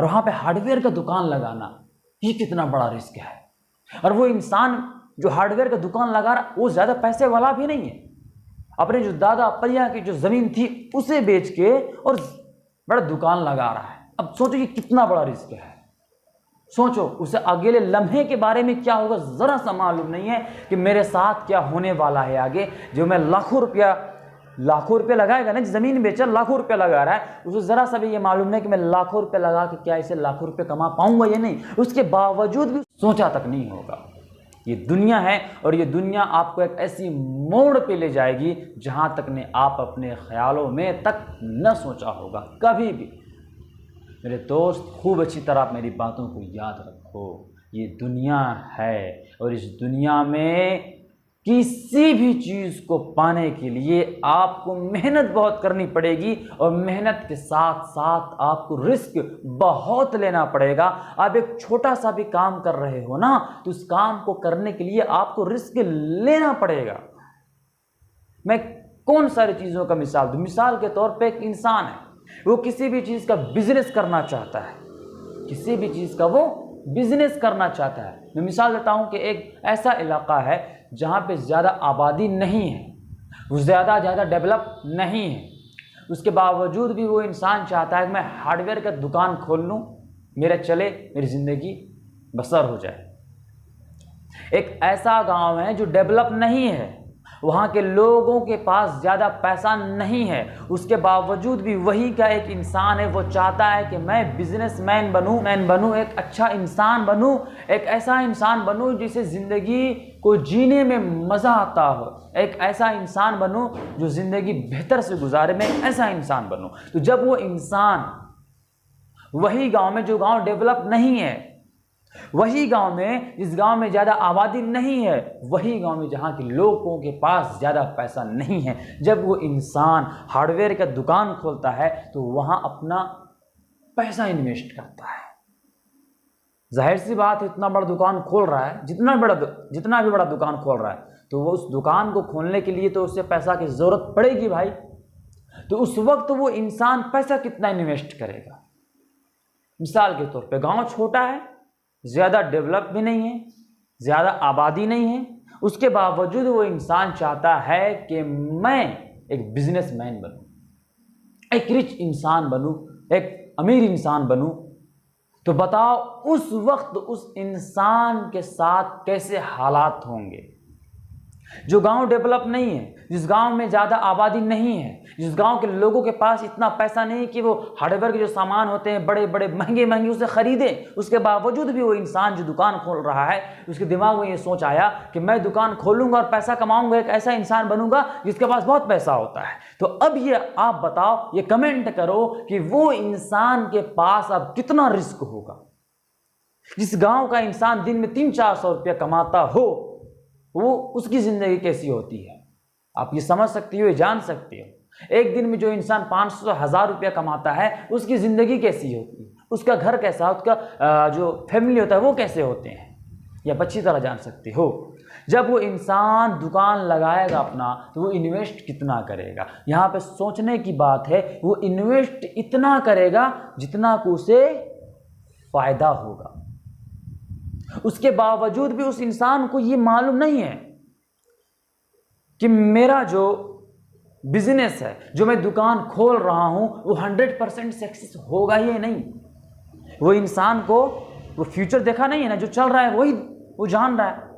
और वहाँ पे हार्डवेयर का दुकान लगाना, ये कितना बड़ा रिस्क है। और वो इंसान जो हार्डवेयर का दुकान लगा रहा, वो ज़्यादा पैसे वाला भी नहीं है, अपने जो दादा पहिया की जो ज़मीन थी उसे बेच के और बड़ा दुकान लगा रहा है। अब सोचो कि कितना बड़ा रिस्क है। सोचो उसे अगले लम्हे के बारे में क्या होगा, ज़रा सा मालूम नहीं है कि मेरे साथ क्या होने वाला है आगे। जो मैं लाखों रुपया लगाएगा ना, ज़मीन बेचा लाखों रुपया लगा रहा है, उसे ज़रा सा भी ये मालूम नहीं कि मैं लाखों रुपया लगा के क्या इसे लाखों रुपये कमा पाऊंगा या नहीं। उसके बावजूद भी सोचा तक नहीं होगा। ये दुनिया है और ये दुनिया आपको एक ऐसी मोड़ पे ले जाएगी जहां तक ने आप अपने ख्यालों में तक न सोचा होगा कभी भी। मेरे दोस्त, खूब अच्छी तरह आप मेरी बातों को याद रखो। ये दुनिया है और इस दुनिया में किसी भी चीज़ को पाने के लिए आपको मेहनत बहुत करनी पड़ेगी और मेहनत के साथ साथ आपको रिस्क बहुत लेना पड़ेगा। आप एक छोटा सा भी काम कर रहे हो ना, तो उस काम को करने के लिए आपको रिस्क लेना पड़ेगा। मैं कौन सारी चीज़ों का मिसाल दूं? मिसाल के तौर पे एक इंसान है, वो किसी भी चीज़ का बिजनेस करना चाहता है, किसी भी चीज़ का वो बिजनेस करना चाहता है। मैं मिसाल देता हूं कि एक ऐसा इलाका है जहां पे ज़्यादा आबादी नहीं है, वो ज़्यादा डेवलप नहीं है, उसके बावजूद भी वो इंसान चाहता है कि मैं हार्डवेयर का दुकान खोल लूँ, मेरा चले, मेरी ज़िंदगी बसर हो जाए। एक ऐसा गांव है जो डेवलप नहीं है, वहाँ के लोगों के पास ज़्यादा पैसा नहीं है, उसके बावजूद भी वही का एक इंसान है, वो चाहता है कि मैं बिजनेसमैन बनूँ, एक अच्छा इंसान बनूँ, एक ऐसा इंसान बनूँ जिसे ज़िंदगी को जीने में मज़ा आता हो, एक ऐसा इंसान बनूँ जो ज़िंदगी बेहतर से गुजारे, मैं ऐसा इंसान बनूँ। तो जब वो इंसान वही गांव में, जो गांव डेवलप नहीं है, वही गांव में, जिस गांव में ज़्यादा आबादी नहीं है, वही गांव में जहाँ के लोगों के पास ज़्यादा पैसा नहीं है, जब वो इंसान हार्डवेयर का दुकान खोलता है तो वहाँ अपना पैसा इन्वेस्ट करता है। जाहिर सी बात है, इतना बड़ा दुकान खोल रहा है, जितना भी बड़ा दुकान खोल रहा है, तो वो उस दुकान को खोलने के लिए तो उससे पैसा की ज़रूरत पड़ेगी भाई। तो उस वक्त वो इंसान पैसा कितना इन्वेस्ट करेगा? मिसाल के तौर पे गांव छोटा है, ज़्यादा डेवलप भी नहीं है, ज़्यादा आबादी नहीं है, उसके बावजूद वो इंसान चाहता है कि मैं एक बिजनेसमैन बनूं, एक रिच इंसान बनूं, एक अमीर इंसान बनूं। तो बताओ उस वक्त उस इंसान के साथ कैसे हालात होंगे? जो गांव डेवलप नहीं है, जिस गांव में ज़्यादा आबादी नहीं है, जिस गांव के लोगों के पास इतना पैसा नहीं कि वो हार्डवेयर के जो सामान होते हैं बड़े बड़े महंगे उसे खरीदें, उसके बावजूद भी वो इंसान जो दुकान खोल रहा है, उसके दिमाग में ये सोच आया कि मैं दुकान खोलूंगा और पैसा कमाऊंगा, एक ऐसा इंसान बनूंगा जिसके पास बहुत पैसा होता है। तो अब ये आप बताओ, ये कमेंट करो कि वो इंसान के पास अब कितना रिस्क होगा। जिस गाँव का इंसान दिन में 300-400 रुपया कमाता हो, वो उसकी ज़िंदगी कैसी होती है आप ये समझ सकती हो, ये जान सकती हो। एक दिन में जो इंसान 500-1000 रुपया कमाता है, उसकी ज़िंदगी कैसी होती है, उसका घर कैसा, उसका जो फैमिली होता है वो कैसे होते हैं, ये आप अच्छी तरह जान सकती हो। जब वो इंसान दुकान लगाएगा अपना, तो वो इन्वेस्ट कितना करेगा? यहाँ पे सोचने की बात है, वो इन्वेस्ट इतना करेगा जितना को उसे फ़ायदा होगा। उसके बावजूद भी उस इंसान को ये मालूम नहीं है कि मेरा जो बिजनेस है, जो मैं दुकान खोल रहा हूं, वो 100% सक्सेस होगा या नहीं। वो इंसान को वो फ्यूचर देखा नहीं है ना, जो चल रहा है वही वो जान रहा है।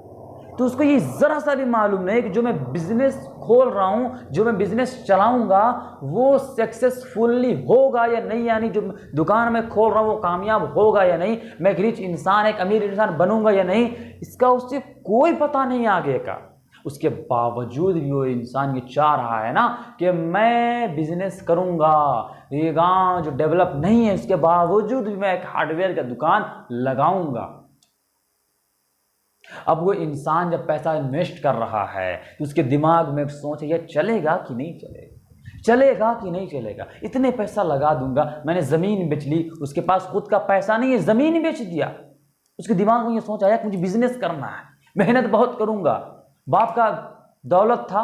तो उसको ये ज़रा सा भी मालूम नहीं कि जो मैं बिज़नेस खोल रहा हूँ, जो मैं बिज़नेस चलाऊँगा, वो सक्सेसफुली होगा या नहीं, यानी जो दुकान में खोल रहा हूँ वो कामयाब होगा या नहीं, मैं एक रिच इंसान, एक अमीर इंसान बनूंगा या नहीं, इसका उससे कोई पता नहीं आगे का। उसके बावजूद भी वो इंसान ये चाह रहा है ना कि मैं बिज़नेस करूँगा, ये गाँव जो डेवलप नहीं है उसके बावजूद भी मैं एक हार्डवेयर का दुकान लगाऊँगा। अब वो इंसान जब पैसा इन्वेस्ट कर रहा है तो उसके दिमाग में सोच, ये चलेगा कि नहीं चलेगा, चलेगा कि नहीं चलेगा, इतने पैसा लगा दूंगा, मैंने ज़मीन बेच ली, उसके पास खुद का पैसा नहीं है, ज़मीन बेच दिया। उसके दिमाग में ये सोच आया कि मुझे बिजनेस करना है, मेहनत बहुत करूंगा, बाप का दौलत था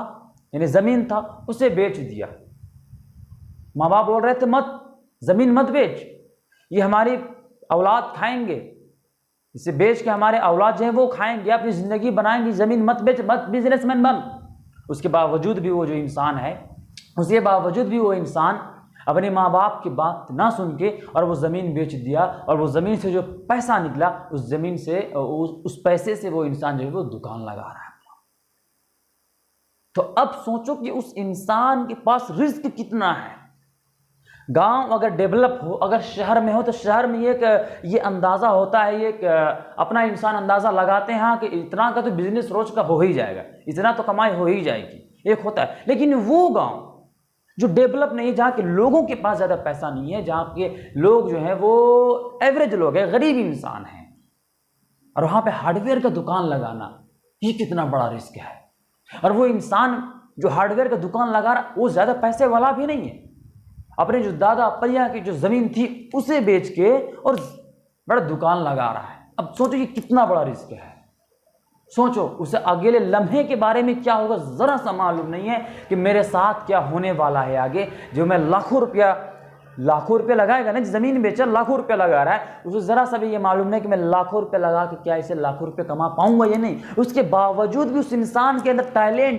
यानी ज़मीन था, उसे बेच दिया। माँ बाप बोल रहे थे मत, ज़मीन मत बेच, ये हमारी औलाद खाएंगे, इसे बेच के हमारे औलाद जो है वो खाएंगे, अपनी ज़िंदगी बनाएंगी, ज़मीन मत बेच, मत बिजनेसमैन बन। उसके बावजूद भी वो जो इंसान है, उसके बावजूद भी वो इंसान अपने माँ बाप की बात ना सुन के और वो ज़मीन बेच दिया, और वो ज़मीन से जो पैसा निकला, उस ज़मीन से उस पैसे से वो इंसान जो है वो दुकान लगा रहा है। तो अब सोचो कि उस इंसान के पास रिस्क कितना है। गांव अगर डेवलप हो, अगर शहर में हो, तो शहर में ये अंदाज़ा होता है, ये अपना इंसान अंदाज़ा लगाते हैं कि इतना का तो बिजनेस रोज का हो ही जाएगा, इतना तो कमाई हो ही जाएगी, एक होता है। लेकिन वो गांव जो डेवलप नहीं है, जहाँ के लोगों के पास ज़्यादा पैसा नहीं है, जहाँ के लोग जो हैं वो एवरेज लोग हैं, गरीब इंसान हैं, और वहाँ पे हार्डवेयर का दुकान लगाना, ये कितना बड़ा रिस्क है। और वो इंसान जो हार्डवेयर का दुकान लगा रहा, वो ज़्यादा पैसे वाला भी नहीं है, अपने जो दादा अप्पैया की जो ज़मीन थी उसे बेच के और बड़ा दुकान लगा रहा है। अब सोचो ये कितना बड़ा रिस्क है। सोचो उसे अगले लम्हे के बारे में क्या होगा, ज़रा सा मालूम नहीं है कि मेरे साथ क्या होने वाला है आगे। जो मैं लाखों रुपया लगाएगा ना, ज़मीन बेचा लाखों रुपया लगा रहा है, उसे ज़रा सा भी ये मालूम नहीं कि मैं लाखों रुपया लगा के क्या इसे लाखों रुपये कमा पाऊंगा या नहीं। उसके बावजूद भी उस इंसान के अंदर टैलेंट